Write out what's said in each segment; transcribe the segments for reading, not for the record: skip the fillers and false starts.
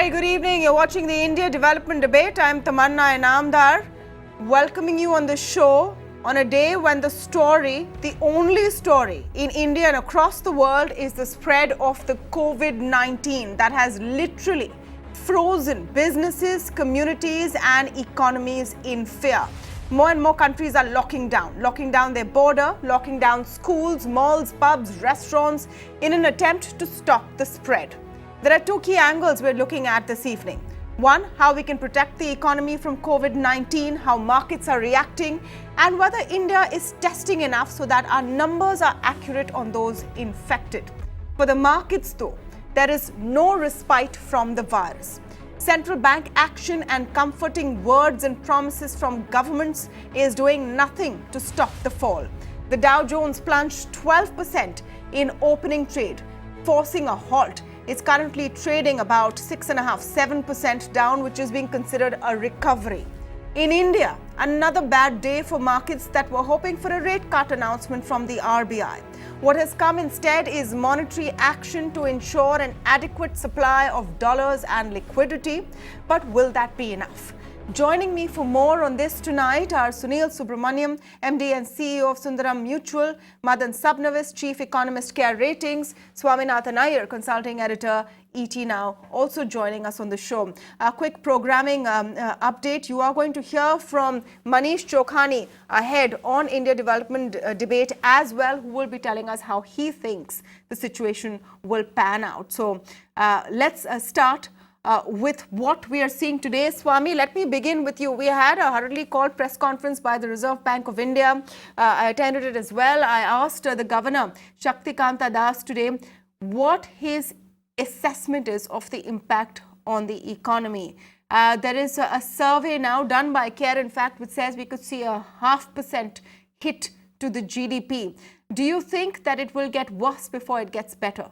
Very good evening. You're watching the India Development Debate. I'm Tamanna Inamdar, welcoming you on the show on a day when the story, the only story in India and across the world is the spread of the COVID-19 that has literally frozen businesses, communities and economies in fear. More and more countries are locking down their border, locking down schools, malls, pubs, restaurants in an attempt to stop the spread. There are two key angles we're looking at this evening. One, how we can protect the economy from COVID-19, how markets are reacting, and whether India is testing enough so that our numbers are accurate on those infected. For the markets though, there is no respite from the virus. Central bank action and comforting words and promises from governments is doing nothing to stop the fall. The Dow Jones plunged 12% in opening trade, forcing a halt. It's currently trading about 6.5–7% down, which is being considered a recovery. In India, another bad day for markets that were hoping for a rate cut announcement from the RBI. What has come instead is monetary action to ensure an adequate supply of dollars and liquidity. But will that be enough? Joining me for more on this tonight are Sunil Subramaniam, MD and CEO of Sundaram Mutual, Madan Sabnavis, Chief Economist, Care Ratings, Swaminathan Iyer, Consulting Editor, ET Now, also joining us on the show. A quick programming update. You are going to hear from Manish Chokhani ahead on India Development Debate as well, who will be telling us how he thinks the situation will pan out. So let's start with what we are seeing today. Swami, let me begin with you. We had a hurriedly called press conference by the Reserve Bank of India. I attended it as well. I asked the Governor, Shaktikanta Das, today what his assessment is of the impact on the economy. There is a survey now done by CARE, in fact, which says we could see a 0.5% hit to the GDP. Do you think that it will get worse before it gets better?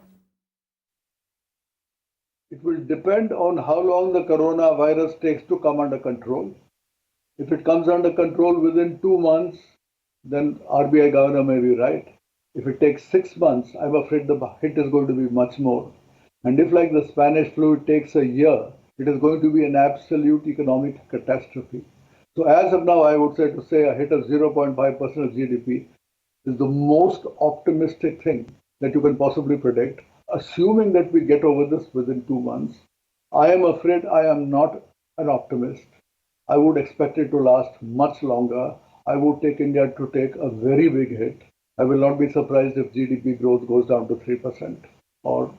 It will depend on how long the coronavirus takes to come under control. If it comes under control within 2 months, then RBI governor may be right. If it takes 6 months, I'm afraid the hit is going to be much more. And if, like the Spanish flu, it takes a year, it is going to be an absolute economic catastrophe. So as of now, I would say a hit of 0.5% of GDP is the most optimistic thing that you can possibly predict. Assuming that we get over this within 2 months, I am afraid I am not an optimist. I would expect it to last much longer. I would take India to take a very big hit. I will not be surprised if GDP growth goes down to 3%. Or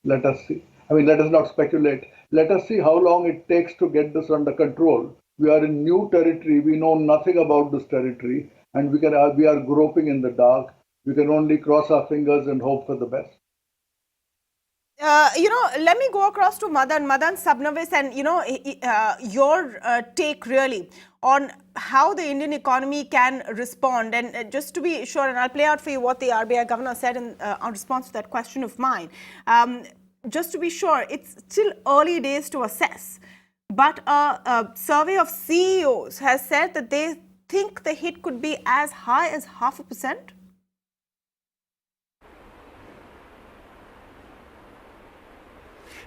let us see. Let us not speculate. Let us see how long it takes to get this under control. We are in new territory. We know nothing about this territory, and we are groping in the dark. We can only cross our fingers and hope for the best. Let me go across to Madan Sabnavis, and your take really on how the Indian economy can respond. And just to be sure, and I'll play out for you what the RBI governor said in response to that question of mine. Just to be sure, it's still early days to assess, but a survey of CEOs has said that they think the hit could be as high as 0.5%.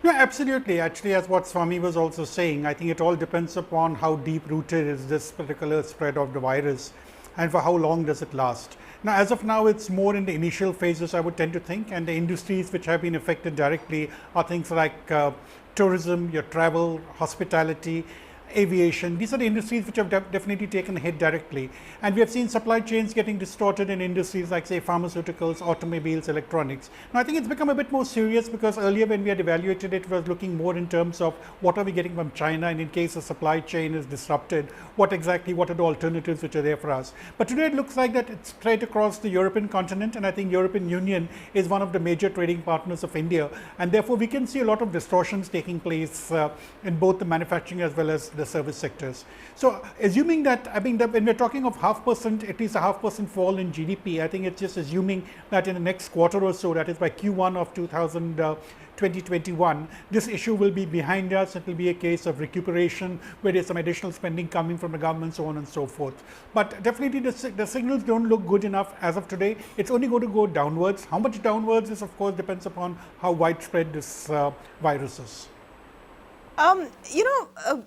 No, absolutely. Actually, as what Swami was also saying, I think it all depends upon how deep-rooted is this particular spread of the virus and for how long does it last. Now, as of now, it's more in the initial phases, I would tend to think, and the industries which have been affected directly are things like tourism, your travel, hospitality, aviation. These are the industries which have definitely taken a hit directly. And we have seen supply chains getting distorted in industries like, say, pharmaceuticals, automobiles, electronics. Now, I think it's become a bit more serious because earlier when we had evaluated it, was looking more in terms of what are we getting from China, and in case the supply chain is disrupted, what are the alternatives which are there for us. But today it looks like that it's straight across the European continent, and I think European Union is one of the major trading partners of India, and therefore we can see a lot of distortions taking place in both the manufacturing as well as the service sectors. So assuming that, that when we're talking of 0.5%, at least a 0.5% fall in GDP, I think it's just assuming that in the next quarter or so, that is by Q1 of 2021, this issue will be behind us. It will be a case of recuperation where there's some additional spending coming from the government, so on and so forth. But definitely the signals don't look good enough as of today. It's only going to go downwards. How much downwards is, of course, depends upon how widespread this virus is. Um, you know, uh,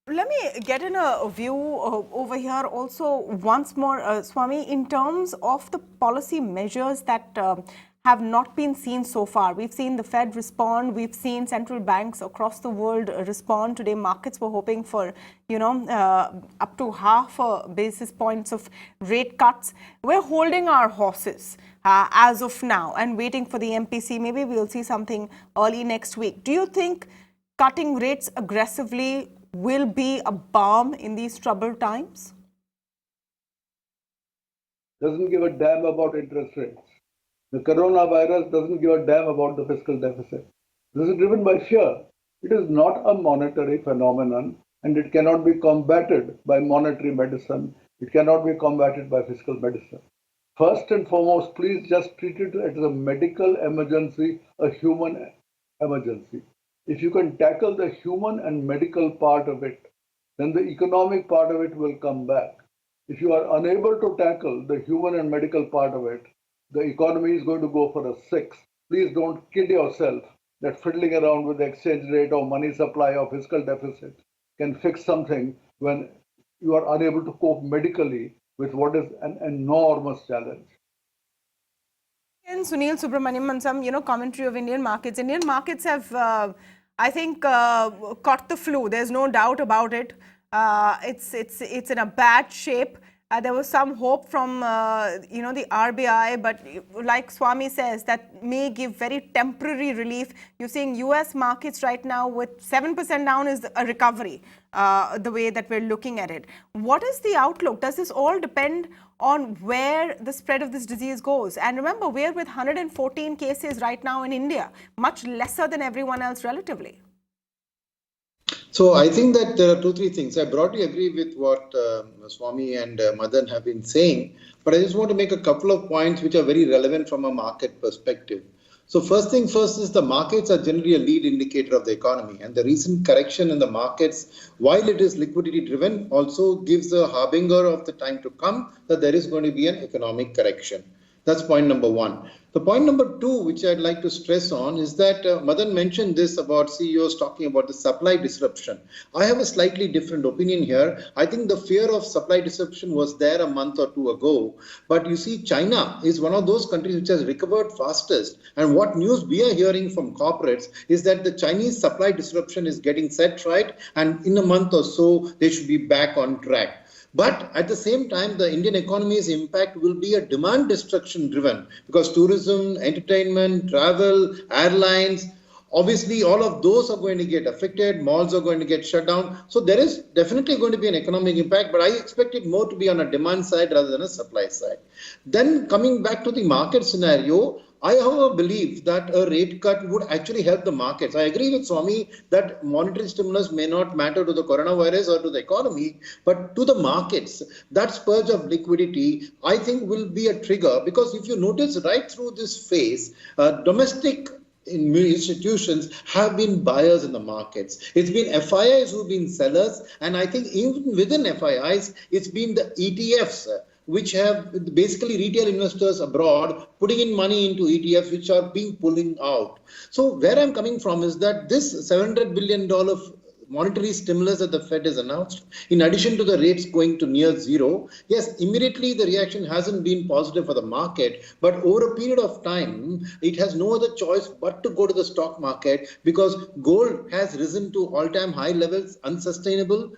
Let me get in a view over here also once more, Swami, in terms of the policy measures that have not been seen so far. We've seen the Fed respond. We've seen central banks across the world respond. Today, markets were hoping for, up to half a basis points of rate cuts. We're holding our horses as of now and waiting for the MPC. Maybe we'll see something early next week. Do you think cutting rates aggressively will be a balm in these troubled times? Doesn't give a damn about interest rates. The coronavirus doesn't give a damn about the fiscal deficit. This is driven by fear. It is not a monetary phenomenon and it cannot be combated by monetary medicine. It cannot be combated by fiscal medicine. First and foremost, please just treat it as a medical emergency, a human emergency. If you can tackle the human and medical part of it, then the economic part of it will come back. If you are unable to tackle the human and medical part of it, the economy is going to go for a 6. Please don't kid yourself that fiddling around with the exchange rate or money supply or fiscal deficit can fix something when you are unable to cope medically with what is an enormous challenge. And Sunil Subramaniam, some commentary of Indian markets. Indian markets have, I think, caught the flu. There's no doubt about it. It's in a bad shape. There was some hope from the RBI, but like Swami says, that may give very temporary relief. You're seeing US markets right now with 7% down is a recovery, the way that we're looking at it. What is the outlook? Does this all depend on where the spread of this disease goes? And remember, we're with 114 cases right now in India, much lesser than everyone else relatively. So I think that there are 2-3 things. I broadly agree with what Swami and Madan have been saying, but I just want to make a couple of points which are very relevant from a market perspective. So first thing first is the markets are generally a lead indicator of the economy, and the recent correction in the markets, while it is liquidity driven, also gives a harbinger of the time to come that there is going to be an economic correction. That's point number one. The point number two, which I'd like to stress on, is that Madan mentioned this about CEOs talking about the supply disruption. I have a slightly different opinion here. I think the fear of supply disruption was there a month or two ago. But you see, China is one of those countries which has recovered fastest. And what news we are hearing from corporates is that the Chinese supply disruption is getting set right. And in a month or so, they should be back on track. But at the same time, the Indian economy's impact will be a demand destruction driven because tourism, entertainment, travel, airlines, obviously all of those are going to get affected. Malls are going to get shut down. So there is definitely going to be an economic impact, but I expect it more to be on a demand side rather than a supply side. Then coming back to the market scenario, I, however, believe that a rate cut would actually help the markets. I agree with Swami that monetary stimulus may not matter to the coronavirus or to the economy, but to the markets, that spurge of liquidity, I think, will be a trigger. Because if you notice right through this phase, domestic institutions have been buyers in the markets. It's been FIIs who've been sellers, and I think even within FIIs, it's been the ETFs which have basically retail investors abroad putting in money into ETFs, which are being pulling out. So where I'm coming from is that this $700 billion monetary stimulus that the Fed has announced, in addition to the rates going to near zero, yes, immediately the reaction hasn't been positive for the market, but over a period of time, it has no other choice but to go to the stock market because gold has risen to all-time high levels, unsustainable.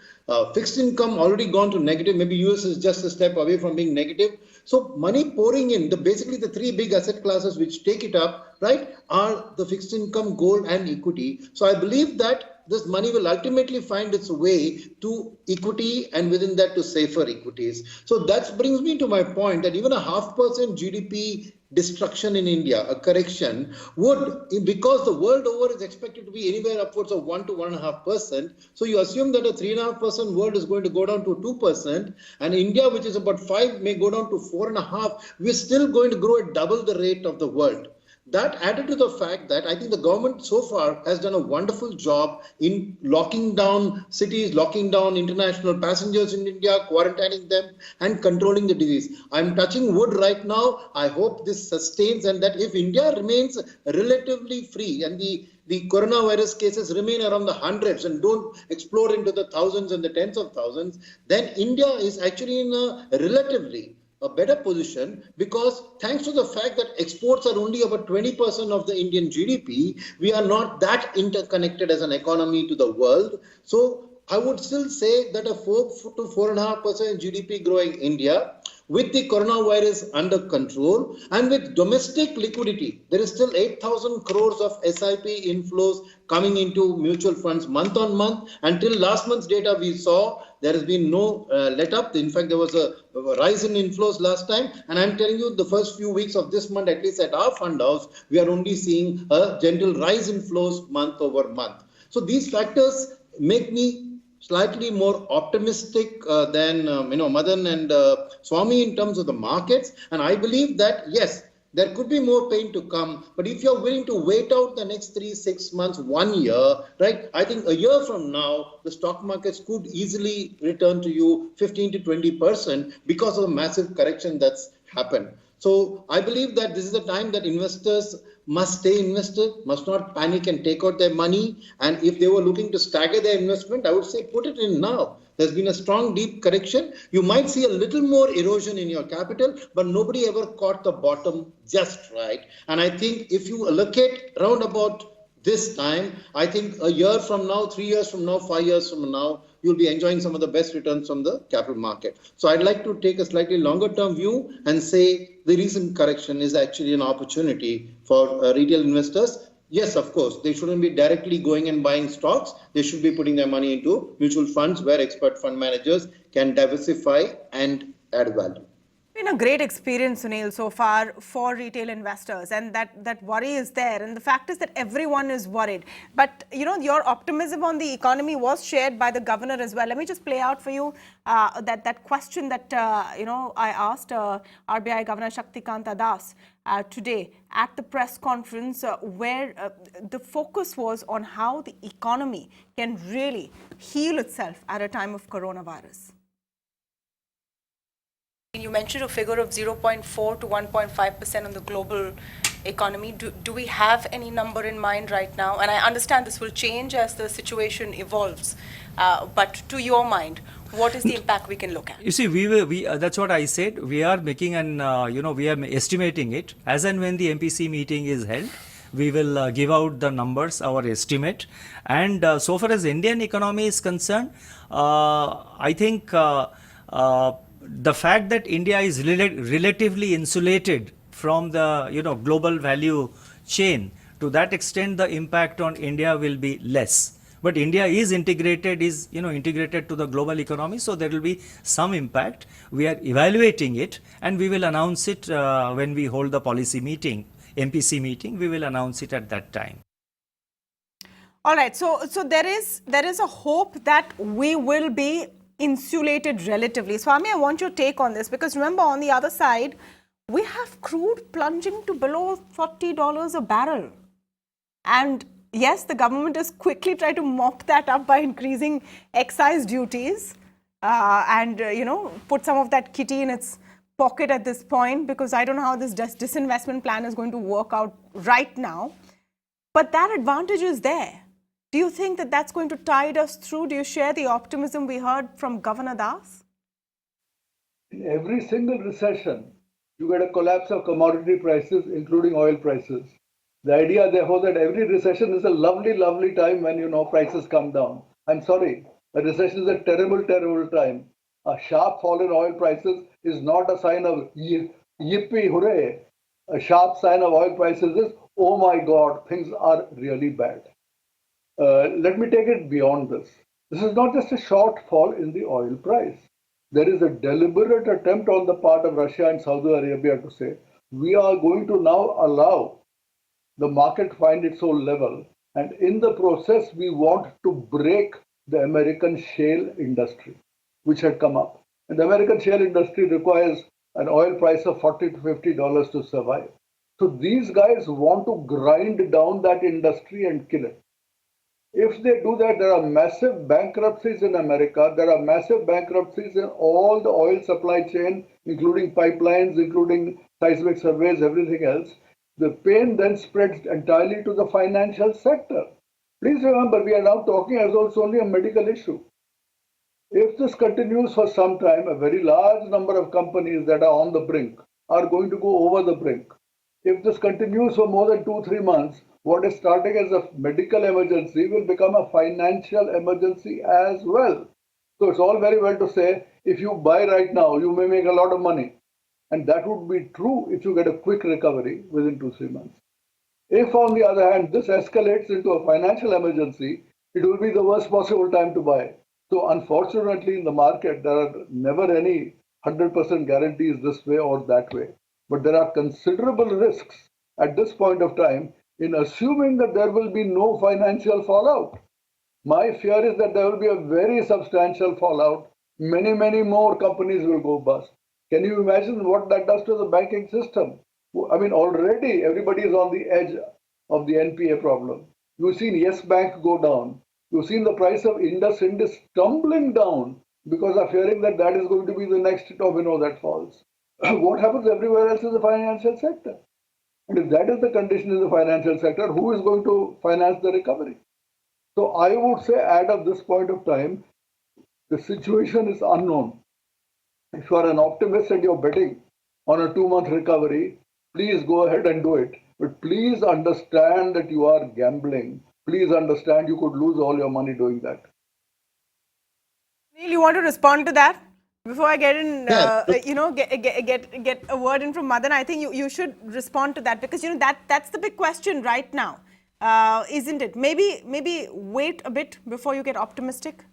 Fixed income already gone to negative. Maybe US is just a step away from being negative. So money pouring in, basically the three big asset classes which take it up, right, are the fixed income, gold and equity. So I believe that this money will ultimately find its way to equity and within that to safer equities. So that brings me to my point that even a 0.5% GDP destruction in India, a correction, would, because the world over is expected to be anywhere upwards of 1 to 1.5%. So you assume that a 3.5% world is going to go down to 2%, and India, which is about 5, may go down to 4.5. We're still going to grow at double the rate of the world. That added to the fact that I think the government so far has done a wonderful job in locking down cities, locking down international passengers in India, quarantining them and controlling the disease. I'm touching wood right now. I hope this sustains and that if India remains relatively free and the the coronavirus cases remain around the hundreds and don't explode into the thousands and the tens of thousands, then India is actually in a relatively a better position, because thanks to the fact that exports are only about 20% of the Indian GDP, we are not that interconnected as an economy to the world. So I would still say that a 4 to 4.5% GDP growing India, with the coronavirus under control and with domestic liquidity, there is still 8,000 crores of SIP inflows coming into mutual funds month on month. Until last month's data we saw, there has been no let up. In fact, there was a rise in inflows last time. And I'm telling you, the first few weeks of this month, at least at our fund house, we are only seeing a gentle rise in flows month over month. So these factors make me slightly more optimistic than Madan and Swami in terms of the markets. And I believe that, yes, there could be more pain to come. But if you're willing to wait out the next 3, 6 months, 1 year, right, I think a year from now, the stock markets could easily return to you 15 to 20% because of the massive correction that's happened. So I believe that this is the time that investors must stay invested, must not panic and take out their money. And if they were looking to stagger their investment, I would say put it in now. There's been a strong, deep correction. You might see a little more erosion in your capital, but nobody ever caught the bottom just right. And I think if you allocate round about this time, I think a year from now, 3 years from now, 5 years from now, you'll be enjoying some of the best returns from the capital market. So I'd like to take a slightly longer term view and say the recent correction is actually an opportunity for retail investors. Yes, of course, they shouldn't be directly going and buying stocks. They should be putting their money into mutual funds where expert fund managers can diversify and add value. Been a great experience, Sunil, so far for retail investors, and that worry is there, and the fact is that everyone is worried. But your optimism on the economy was shared by the governor as well. Let me just play out for you that question that I asked RBI Governor Shaktikanta Das today at the press conference, where the focus was on how the economy can really heal itself at a time of coronavirus. You mentioned a figure of 0.4 to 1.5% on the global economy. Do we have any number in mind right now? And I understand this will change as the situation evolves. But to your mind, what is the impact we can look at? You see, that's what I said. We are making an, we are estimating it. As and when the MPC meeting is held, we will give out the numbers, our estimate. And so far as Indian economy is concerned, I think the fact that India is relatively insulated from the global value chain, to that extent the impact on India will be less. But India is integrated to the global economy, so there will be some impact. We are evaluating it, and we will announce it when we hold the policy meeting, MPC meeting. We will announce it at that time. All right. So there is a hope that we will be insulated relatively. Swami, I want your take on this, because remember, on the other side, we have crude plunging to below $40 a barrel. And yes, the government has quickly tried to mop that up by increasing excise duties and put some of that kitty in its pocket at this point, because I don't know how this disinvestment plan is going to work out right now. But that advantage is there. Do you think that that's going to tide us through? Do you share the optimism we heard from Governor Das? In every single recession, you get a collapse of commodity prices, including oil prices. The idea, therefore, that every recession is a lovely, lovely time when, prices come down. I'm sorry, a recession is a terrible, terrible time. A sharp fall in oil prices is not a sign of yippee, hooray. A sharp sign of oil prices is, oh my God, things are really bad. Let me take it beyond this. This is not just a short fall in the oil price. There is a deliberate attempt on the part of Russia and Saudi Arabia to say, we are going to now allow the market find its own level. And in the process, we want to break the American shale industry, which had come up. And the American shale industry requires an oil price of $40 to $50 to survive. So these guys want to grind down that industry and kill it. If they do that, there are massive bankruptcies in America. There are massive bankruptcies in all the oil supply chain, including pipelines, including seismic surveys, everything else. The pain then spreads entirely to the financial sector. Please remember, we are now talking as though it's only a medical issue. If this continues for some time, a very large number of companies that are on the brink are going to go over the brink. If this continues for more than 2-3 months, what is starting as a medical emergency will become a financial emergency as well. So it's all very well to say, if you buy right now, you may make a lot of money. And that would be true if you get a quick recovery within 2-3 months. If, on the other hand, this escalates into a financial emergency, it will be the worst possible time to buy. So, unfortunately, in the market, there are never any 100% guarantees this way or that way. But there are considerable risks at this point of time in assuming that there will be no financial fallout. My fear is that there will be a very substantial fallout. Many more companies will go bust. Can you imagine what that does to the banking system? I mean, already everybody is on the edge of the NPA problem. You've seen Yes Bank go down. You've seen the price of IndusInd is tumbling down because of hearing that that is going to be the next domino that falls. What happens everywhere else in the financial sector? And if that is the condition in the financial sector, who is going to finance the recovery? So I would say at this point of time, the situation is unknown. If you are an optimist and you're betting on a 2-month recovery, please go ahead and do it. But please understand that you are gambling. Please understand you could lose all your money doing that. Neil, you want to respond to that? Before I get in, Yeah. get a word in from Madan, I think you should respond to that, because that's the big question right now, isn't it? Maybe wait a bit before you get optimistic.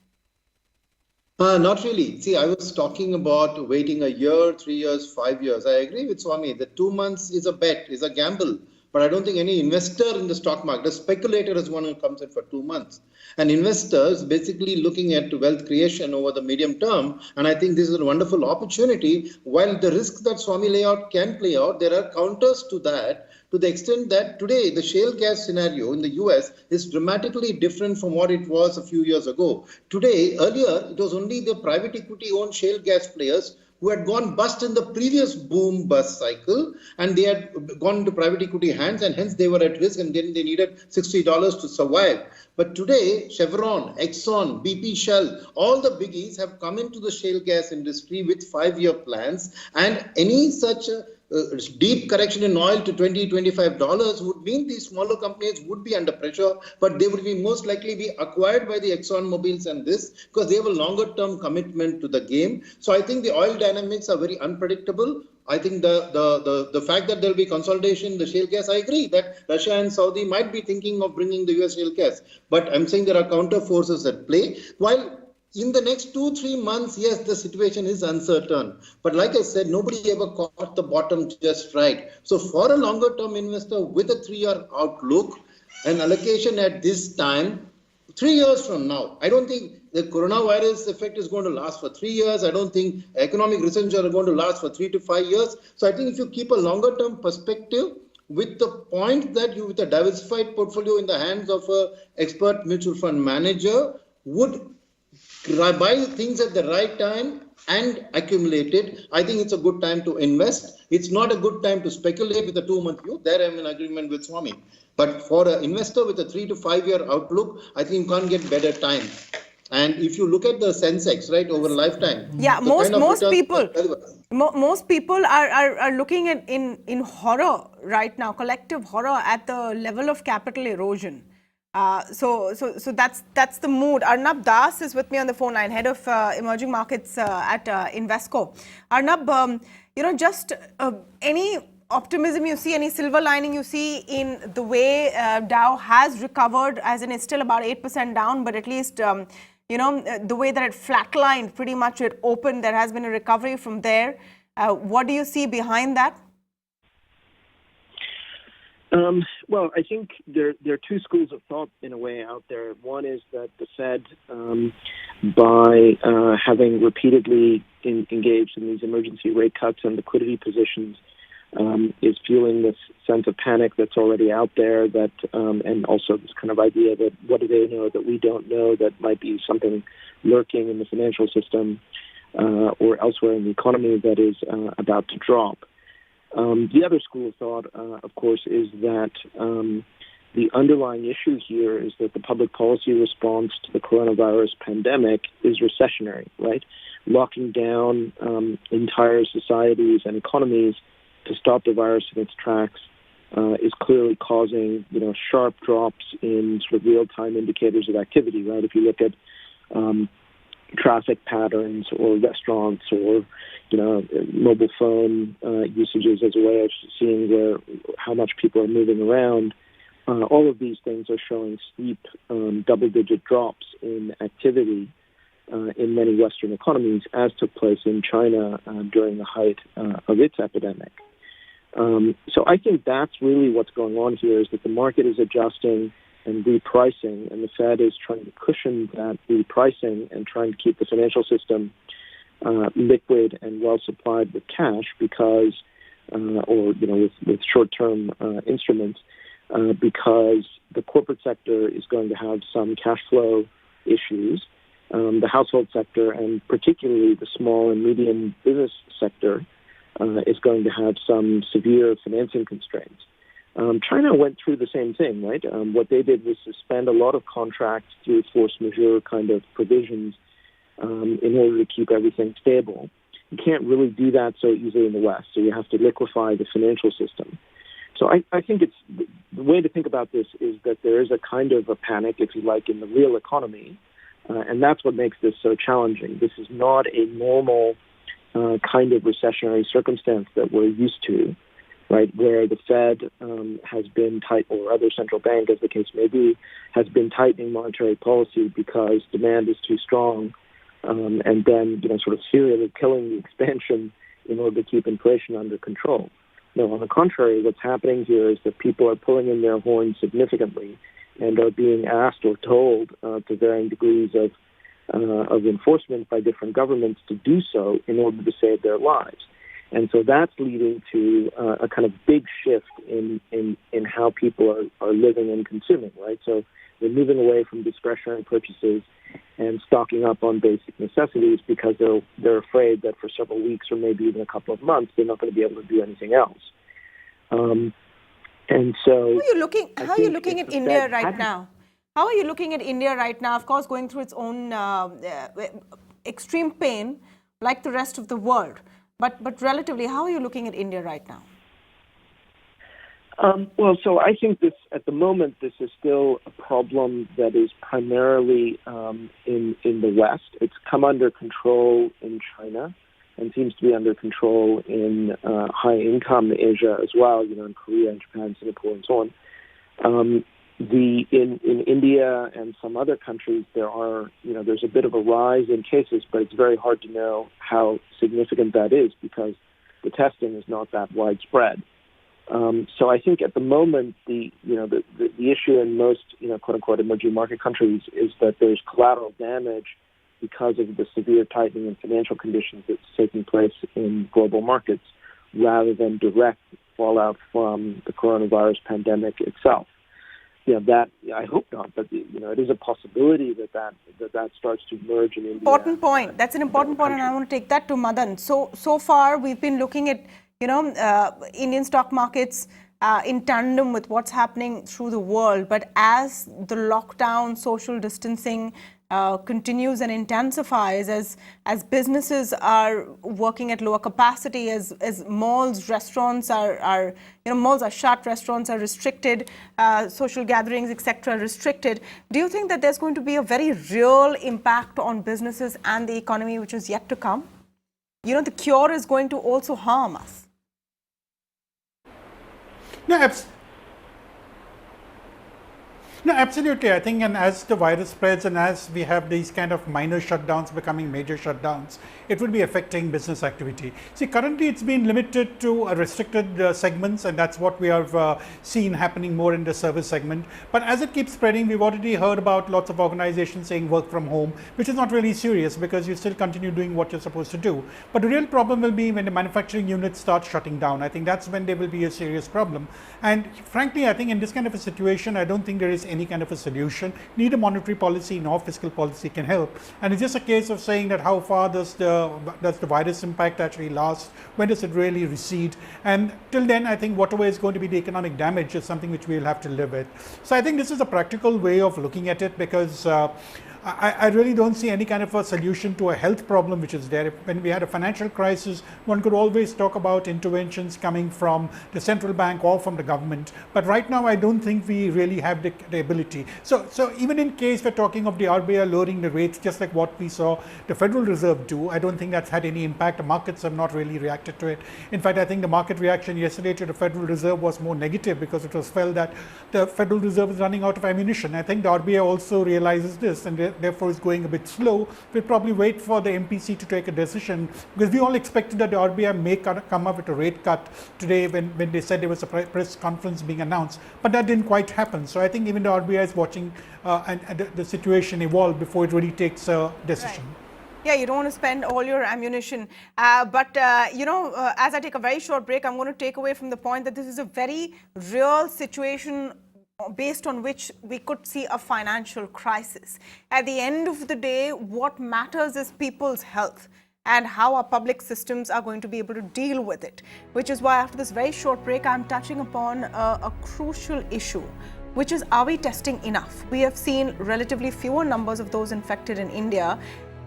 Not really. See, I was talking about waiting a year, 3 years, 5 years. I agree with Swami that 2 months is a bet, is a gamble. But I don't think any investor in the stock market, the speculator is one who comes in for 2 months. An investor is basically looking at wealth creation over the medium term. And I think this is a wonderful opportunity. While the risks that Swami layout can play out, there are counters to that, to the extent that today the shale gas scenario in the US is dramatically different from what it was a few years ago. Today, earlier, it was only the private equity owned shale gas players who had gone bust in the previous boom bust cycle, and they had gone into private equity hands, and hence they were at risk, and then they needed $60 to survive. But today, Chevron, Exxon, BP, Shell, all the biggies have come into the shale gas industry with 5-year plans, and any such deep correction in oil to $20-25 would mean these smaller companies would be under pressure, but they would be most likely be acquired by the Exxon Mobils and this, because they have a longer term commitment to the game. So I think the oil dynamics are very unpredictable. I think the fact that there will be consolidation in the shale gas, I agree that Russia and Saudi might be thinking of bringing the US shale gas, but I'm saying there are counter forces at play. While in the next 2-3 months, yes, the situation is uncertain. But like I said, nobody ever caught the bottom just right. So for a longer term investor with a 3-year outlook, an allocation at this time, 3 years from now, I don't think the coronavirus effect is going to last for 3 years. I don't think economic recession are going to last for 3 to 5 years. So I think if you keep a longer term perspective, with the point that you, with a diversified portfolio in the hands of an expert mutual fund manager, would buy things at the right time and accumulate it, I think it's a good time to invest. It's not a good time to speculate with a 2-month view. There I'm in agreement with Swami. But for an investor with a 3 to 5 year outlook, I think you can't get better time. And if you look at the Sensex, right, over a lifetime. Yeah, most people are looking at in horror right now, collective horror at the level of capital erosion. So that's the mood. Arnab Das is with me on the phone line, head of emerging markets at Invesco. Arnab, just any optimism you see, any silver lining you see in the way Dow has recovered, as in it's still about 8% down, but at least the way that it flatlined, pretty much it opened, there has been a recovery from there. What do you see behind that? Well, I think there are two schools of thought in a way out there. One is that the Fed, by having repeatedly engaged in these emergency rate cuts and liquidity positions, is fueling this sense of panic that's already out there, that and also this kind of idea that what do they know that we don't know, that might be something lurking in the financial system or elsewhere in the economy that is about to drop. The other school of thought, of course, is that the underlying issue here is that the public policy response to the coronavirus pandemic is recessionary, right? Locking down entire societies and economies to stop the virus in its tracks is clearly causing, sharp drops in sort of real-time indicators of activity, right? If you look at traffic patterns or restaurants or, mobile phone usages as a way of seeing how much people are moving around, all of these things are showing steep double-digit drops in activity in many Western economies, as took place in China during the height of its epidemic. So I think that's really what's going on here, is that the market is adjusting and repricing, and the Fed is trying to cushion that repricing and trying to keep the financial system liquid and well supplied with cash because, with short-term instruments, because the corporate sector is going to have some cash flow issues. The household sector, and particularly the small and medium business sector, is going to have some severe financing constraints. China went through the same thing, right? What they did was suspend a lot of contracts through force majeure kind of provisions in order to keep everything stable. You can't really do that so easily in the West, so you have to liquefy the financial system. So I think the way to think about this is that there is a kind of a panic, if you like, in the real economy, and that's what makes this so challenging. This is not a normal kind of recessionary circumstance that we're used to, right, where the Fed has been tight, or other central bank, as the case may be, has been tightening monetary policy because demand is too strong, and then sort of serially killing the expansion in order to keep inflation under control. No, on the contrary, what's happening here is that people are pulling in their horns significantly and are being asked or told to varying degrees of enforcement by different governments to do so in order to save their lives. And so that's leading to a kind of big shift in how people are living and consuming, right? So they're moving away from discretionary purchases and stocking up on basic necessities because they're afraid that for several weeks or maybe even a couple of months they're not going to be able to do anything else. And so, how are you looking at India right now? How are you looking at India right now? Of course, going through its own extreme pain, like the rest of the world. But relatively, how are you looking at India right now? So I think at the moment, this is still a problem that is primarily in the West. It's come under control in China and seems to be under control in high-income Asia as well, in Korea and Japan, Singapore, and so on. In India and some other countries, there's a bit of a rise in cases, but it's very hard to know how significant that is because the testing is not that widespread. So I think at the moment, the issue in most, quote unquote, emerging market countries is that there's collateral damage because of the severe tightening in financial conditions that's taking place in global markets, rather than direct fallout from the coronavirus pandemic itself. That I hope not, but it is a possibility that starts to emerge in India. Important point. That's an important point, and I want to take that to Madan. So far, we've been looking at Indian stock markets in tandem with what's happening through the world. But as the lockdown, social distancing continues and intensifies, as businesses are working at lower capacity, as malls, restaurants malls are shut, restaurants are restricted, social gatherings, etc., restricted. Do you think that there's going to be a very real impact on businesses and the economy, which is yet to come? The cure is going to also harm us. No, absolutely. I think, and as the virus spreads and as we have these kind of minor shutdowns becoming major shutdowns, it will be affecting business activity. See, currently it's been limited to restricted segments, and that's what we have seen happening more in the service segment. But as it keeps spreading, we've already heard about lots of organizations saying work from home, which is not really serious because you still continue doing what you're supposed to do. But the real problem will be when the manufacturing units start shutting down. I think that's when there will be a serious problem. And frankly, I think in this kind of a situation, I don't think there is any kind of a solution. Neither monetary policy nor fiscal policy can help. And it's just a case of saying that how far does the virus impact actually last? When does it really recede? And till then, I think whatever is going to be the economic damage is something which we'll have to live with. So I think this is a practical way of looking at it, because I really don't see any kind of a solution to a health problem which is there. When we had a financial crisis, one could always talk about interventions coming from the central bank or from the government. But right now, I don't think we really have the ability. So even in case we're talking of the RBI lowering the rates, just like what we saw the Federal Reserve do, I don't think that's had any impact. The markets have not really reacted to it. In fact, I think the market reaction yesterday to the Federal Reserve was more negative, because it was felt that the Federal Reserve is running out of ammunition. I think the RBI also realizes this, and therefore is going a bit slow. We'll probably wait for the MPC to take a decision, because we all expected that the RBI may come up with a rate cut today when they said there was a press conference being announced, but that didn't quite happen. So I think even the RBI is watching and the situation evolve before it really takes a decision. Right. Yeah, you don't want to spend all your ammunition. But as I take a very short break, I'm going to take away from the point that this is a very real situation based on which we could see a financial crisis. At the end of the day, what matters is people's health and how our public systems are going to be able to deal with it, which is why after this very short break, I'm touching upon a crucial issue, which is, are we testing enough? We have seen relatively fewer numbers of those infected in India.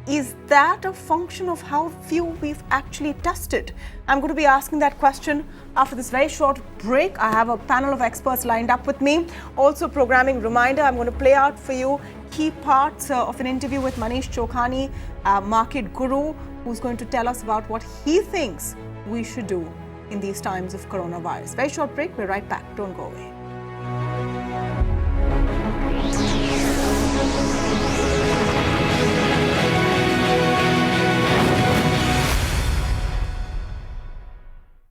Is that a function of how few we've actually tested? I'm going to be asking that question after this very short break. I have a panel of experts lined up with me. Also, programming reminder, I'm going to play out for you key parts of an interview with Manish Chokhani, market guru, who's going to tell us about what he thinks we should do in these times of coronavirus. Very short break. We're right back. Don't go away.